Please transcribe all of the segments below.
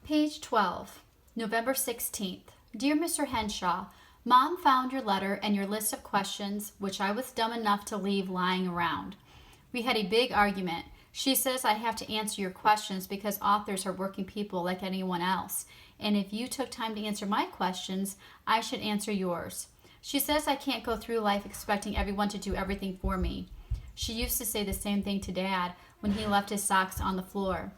Page 12, November 16th. Dear Mr. Henshaw, Mom found your letter and your list of questions, which I was dumb enough to leave lying around. We had a big argument. She says I have to answer your questions because authors are working people like anyone else. And if you took time to answer my questions, I should answer yours. She says I can't go through life expecting everyone to do everything for me. She used to say the same thing to Dad when he left his socks on the floor.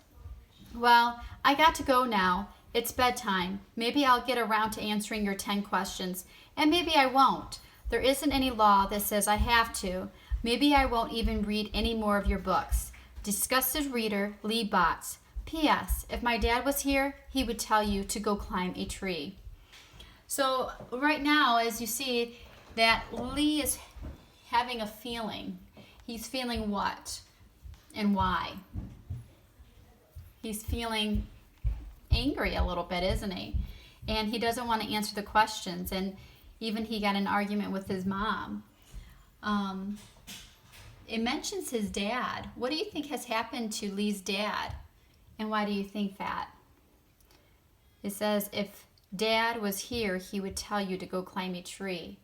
Well, I got to go now. It's bedtime. Maybe I'll get around to answering your 10 questions, and maybe I won't. There isn't any law that says I have to. Maybe I won't even read any more of your books. Disgusted reader, Lee Botts. P.S. If my dad was here, he would tell you to go climb a tree. So right now, as you see, that Lee is having a feeling. He's feeling what and why? He's feeling angry a little bit, isn't he? And he doesn't want to answer the questions. And even he got in an argument with his mom. It mentions his dad. What do you think has happened to Lee's dad? And why do you think that? It says, if Dad was here, he would tell you to go climb a tree.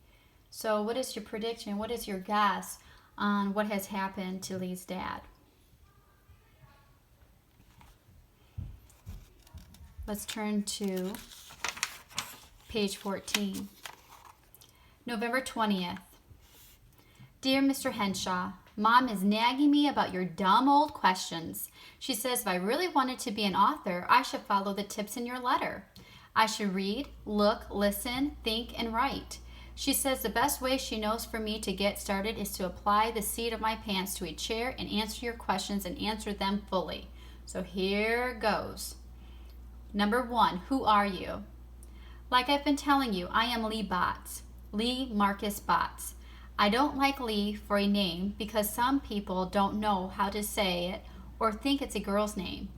So what is your prediction? What is your guess on what has happened to Lee's dad? Let's turn to page 14. November 20th. Dear Mr. Henshaw, Mom is nagging me about your dumb old questions. She says if I really wanted to be an author, I should follow the tips in your letter. I should read, look, listen, think, and write. She says the best way she knows for me to get started is to apply the seat of my pants to a chair and answer your questions and answer them fully. So here goes. Number 1, who are you? Like I've been telling you, I am Lee Botts. Lee Marcus Botts. I don't like Lee for a name because some people don't know how to say it or think it's a girl's name.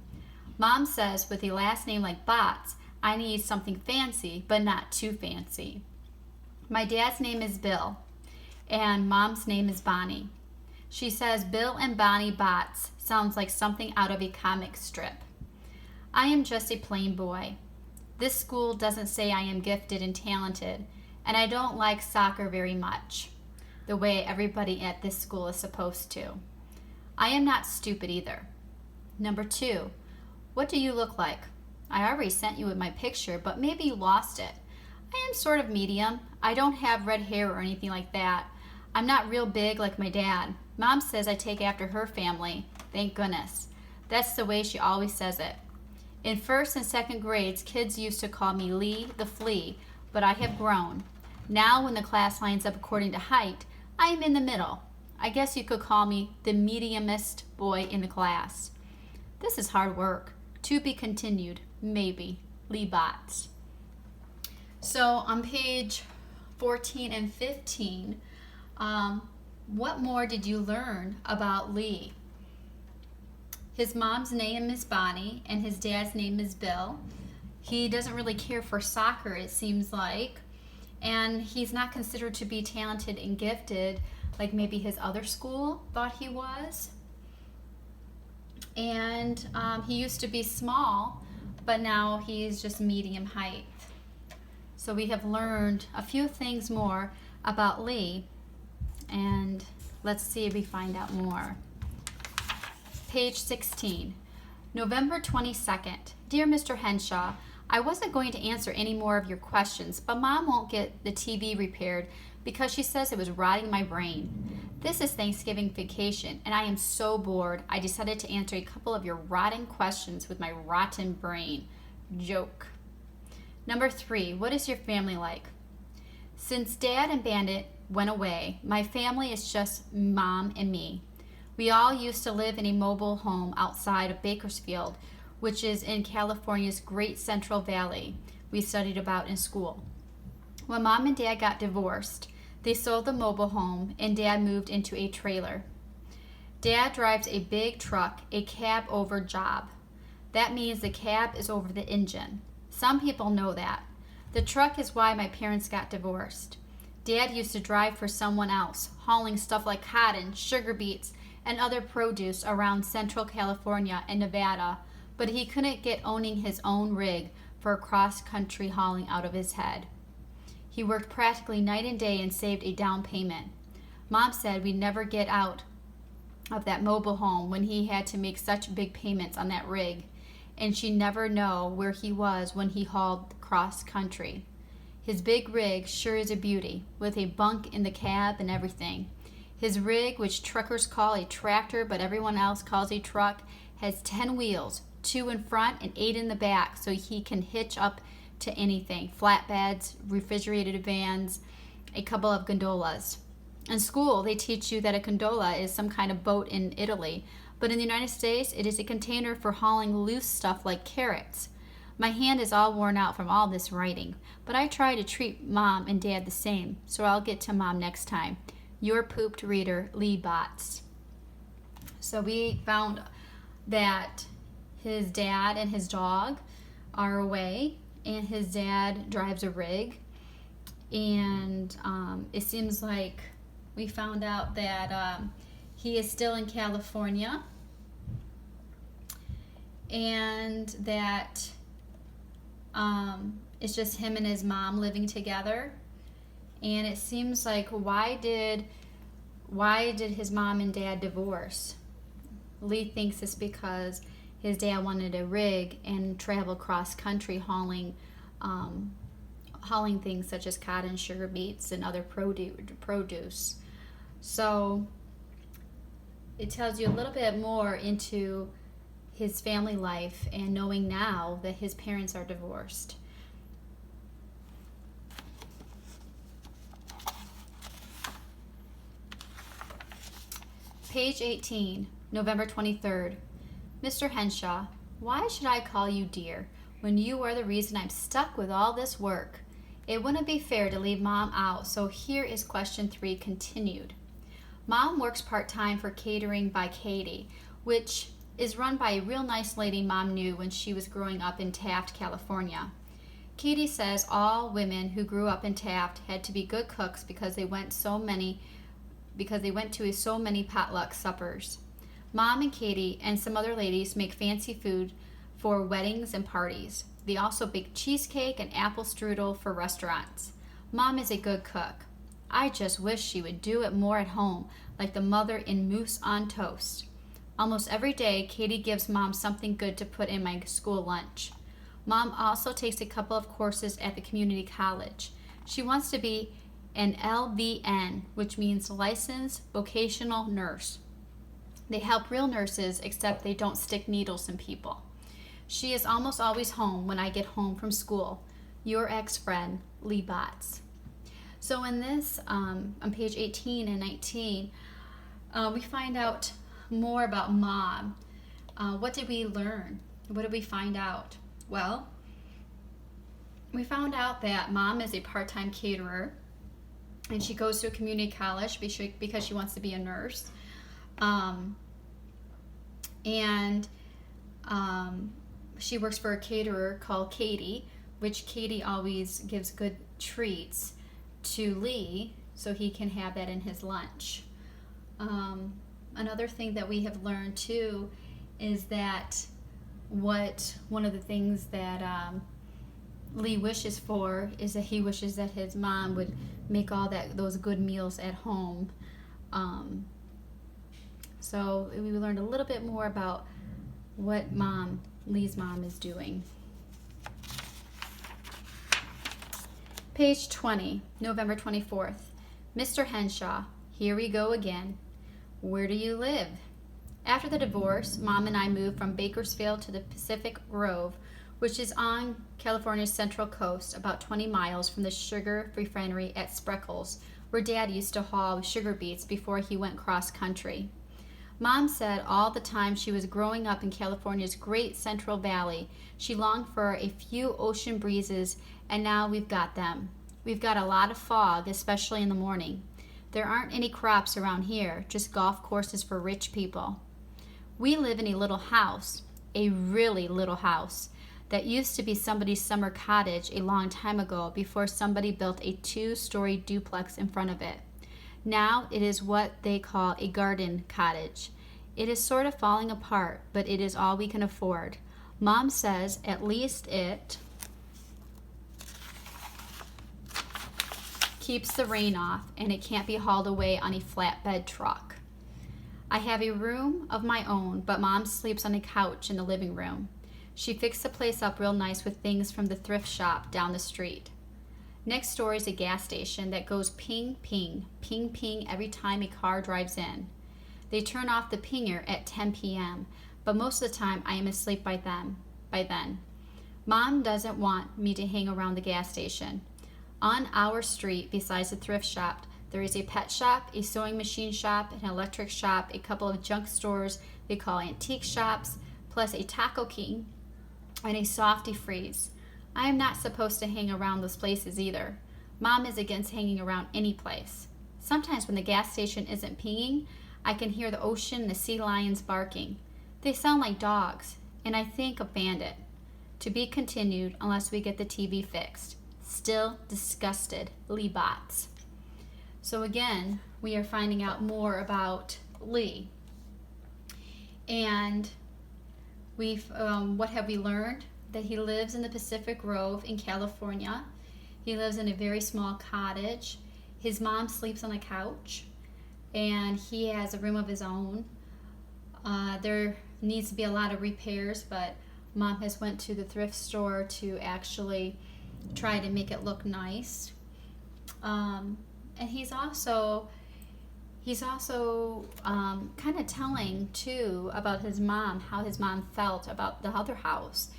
Mom says with a last name like Botts, I need something fancy, but not too fancy. My dad's name is Bill, and Mom's name is Bonnie. She says Bill and Bonnie Botts sounds like something out of a comic strip. I am just a plain boy. This school doesn't say I am gifted and talented, and I don't like soccer very much, the way everybody at this school is supposed to. I am not stupid either. Number 2, what do you look like? I already sent you my picture, but maybe you lost it. I am sort of medium. I don't have red hair or anything like that. I'm not real big like my dad. Mom says I take after her family. Thank goodness. That's the way she always says it. In 1st and 2nd grades, kids used to call me Lee the Flea, but I have grown. Now when the class lines up according to height, I am in the middle. I guess you could call me the mediumest boy in the class. This is hard work. To be continued, maybe. Lee Botts. So on page 14 and 15, what more did you learn about Lee? His mom's name is Bonnie and his dad's name is Bill. He doesn't really care for soccer, it seems like. And he's not considered to be talented and gifted like maybe his other school thought he was. And he used to be small, but now he's just medium height. So we have learned a few things more about Lee, and let's see if we find out more. Page 16, November 22nd. Dear Mr. Henshaw, I wasn't going to answer any more of your questions, but Mom won't get the TV repaired because she says it was rotting my brain. This is Thanksgiving vacation, and I am so bored, I decided to answer a couple of your rotting questions with my rotten brain. Joke. Number 3, what is your family like? Since Dad and Bandit went away, my family is just Mom and me. We all used to live in a mobile home outside of Bakersfield, which is in California's Great Central Valley we studied about in school. When Mom and Dad got divorced, they sold the mobile home and Dad moved into a trailer. Dad drives a big truck, a cab over job. That means the cab is over the engine. Some people know that. The truck is why my parents got divorced. Dad used to drive for someone else, hauling stuff like cotton, sugar beets, and other produce around Central California and Nevada, but he couldn't get owning his own rig for cross-country hauling out of his head. He worked practically night and day and saved a down payment. Mom said we'd never get out of that mobile home when he had to make such big payments on that rig, and she'd never know where he was when he hauled cross-country. His big rig sure is a beauty, with a bunk in the cab and everything. His rig, which truckers call a tractor but everyone else calls a truck, has 10 wheels, 2 in front and 8 in the back, so he can hitch up to anything: flatbeds, refrigerated vans, a couple of gondolas. In school, they teach you that a gondola is some kind of boat in Italy, but in the United States, it is a container for hauling loose stuff like carrots. My hand is all worn out from all this writing, but I try to treat Mom and Dad the same, so I'll get to Mom next time. Your pooped reader, Lee Botts. So we found that his dad and his dog are away, and his dad drives a rig, and it seems like we found out that he is still in California, and that it's just him and his mom living together. And it seems like, why did his mom and dad divorce? Lee thinks it's because his dad wanted a rig and travel cross country hauling things such as cotton, sugar beets, and other produce. So it tells you a little bit more into his family life and knowing now that his parents are divorced. Page 18, November 23rd. Mr. Henshaw, why should I call you dear when you are the reason I'm stuck with all this work? It wouldn't be fair to leave Mom out, so here is question 3 continued. Mom works part-time for Catering by Katie, which is run by a real nice lady Mom knew when she was growing up in Taft, California. Katie says all women who grew up in Taft had to be good cooks because they went to so many potluck suppers. Mom and Katie and some other ladies make fancy food for weddings and parties. They also bake cheesecake and apple strudel for restaurants. Mom is a good cook. I just wish she would do it more at home, like the mother in Mousse on Toast. Almost every day, Katie gives Mom something good to put in my school lunch. Mom also takes a couple of courses at the community college. She wants to be an LVN, which means licensed vocational nurse. They help real nurses, except they don't stick needles in people. She is almost always home when I get home from school. Your ex-friend, Lee Botts. So in this, on page 18 and 19, we find out more about Mom. What did we learn? What did we find out? Well, we found out that Mom is a part-time caterer, and she goes to a community college because she wants to be a nurse. She works for a caterer called Katie, which Katie always gives good treats to Lee so he can have that in his lunch. Another thing that we have learned too is that one of the things that Lee wishes for is that he wishes that his mom would make those good meals at home. So we learned a little bit more about what Lee's mom is doing. Page 20, November 24th. Mr. Henshaw, here we go again. Where do you live? After the divorce, Mom and I moved from Bakersfield to the Pacific Grove, which is on California's central coast, about 20 miles from the sugar refinery at Spreckles, where Dad used to haul sugar beets before he went cross-country. Mom said all the time she was growing up in California's great Central Valley, she longed for a few ocean breezes, and now we've got them. We've got a lot of fog, especially in the morning. There aren't any crops around here, just golf courses for rich people. We live in a little house, a really little house, that used to be somebody's summer cottage a long time ago before somebody built a 2-story duplex in front of it. Now it is what they call a garden cottage. It is sort of falling apart, but it is all we can afford. Mom says at least it keeps the rain off and it can't be hauled away on a flatbed truck. I have a room of my own, but Mom sleeps on a couch in the living room. She fixed the place up real nice with things from the thrift shop down the street. Next door is a gas station that goes ping, ping, ping, ping every time a car drives in. They turn off the pinger at 10 p.m., but most of the time I am asleep by then. Mom doesn't want me to hang around the gas station. On our street, besides the thrift shop, there is a pet shop, a sewing machine shop, an electric shop, a couple of junk stores they call antique shops, plus a Taco King and a Softy Freeze. I am not supposed to hang around those places either. Mom is against hanging around any place. Sometimes when the gas station isn't pinging, I can hear the ocean and the sea lions barking. They sound like dogs, and I think a bandit. To be continued unless we get the TV fixed. Still disgusted, Lee Bots. So again, we are finding out more about Lee. And what have we learned? That he lives in the Pacific Grove in California. He lives in a very small cottage. His mom sleeps on a couch, and he has a room of his own. There needs to be a lot of repairs, but Mom has went to the thrift store to actually try to make it look nice. And he's also kind of telling too about his mom, how his mom felt about the other house.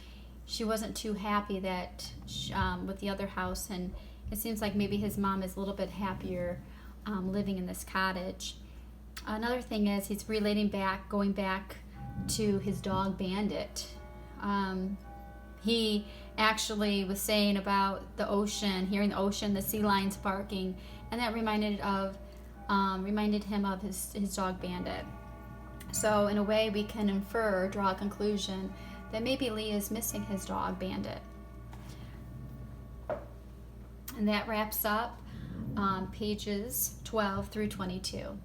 She wasn't too happy with the other house, and it seems like maybe his mom is a little bit happier living in this cottage. Another thing is he's going back to his dog Bandit. He actually was saying about the ocean, hearing the ocean, the sea lions barking, and that reminded him of his dog Bandit. So in a way we can draw a conclusion that maybe Lee is missing his dog Bandit. And that wraps up pages 12 through 22.